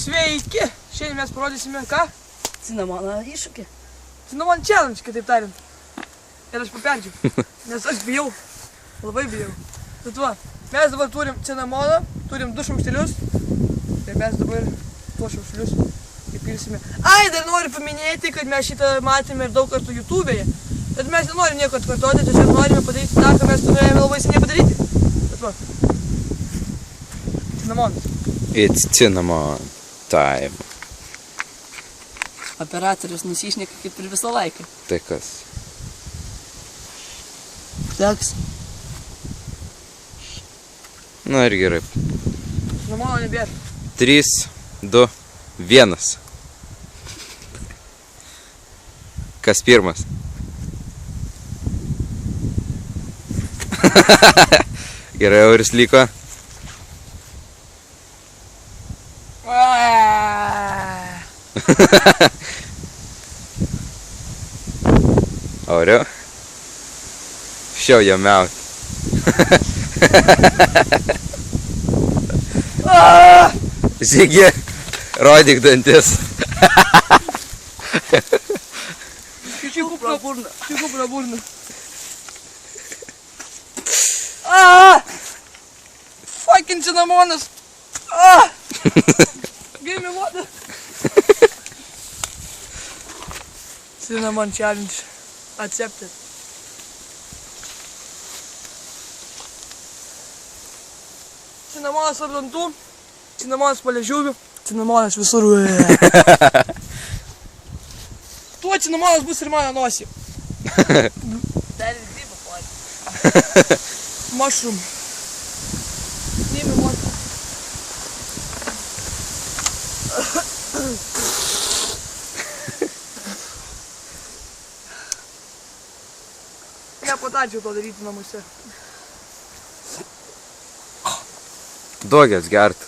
Sveiki! Šiandien mes parodysime ką? Cinamono iššūkį. Cinnamon challenge, kitaip tariant. Ir aš paperdžiu, nes aš bijau. Labai bijau. Tad va, mes dabar turim cinamoną, turim 2 šaukštelius. Ir mes dabar tuos šaukštelius įpilsime. Ai, dar noriu paminėti, kad mes šitą matėme ir daug kartų YouTube'e. Bet mes nenorim nieko atkartoti, tiesiog norime padaryti tą, ką mes norėjome labai seniai padaryti. Tad va. Cinnamonas. It's cinnamon time. Operatorius nusišneka kaip ir visą laiką. Tai kas? Teks. Na ir gerai. Cinnamono nebėra. 3, 2, 1. Kas pirmas? Gerai, Auris liko. Aurio. Show your mouth. Žygi, rodyk dantis. Čiuku pro burną. Fucking cinnamonas. Give me water. Cinnamon challenge accepted. Cinnamonas ant dantų, cinnamonas po liežuviu, cinnamonas visur. Tuo cinnamonas bus ir mano nosį. Dar ir grybą plakė. Mushroom. Name me water. Nepatarčiau to daryti namuose. Duokės gert.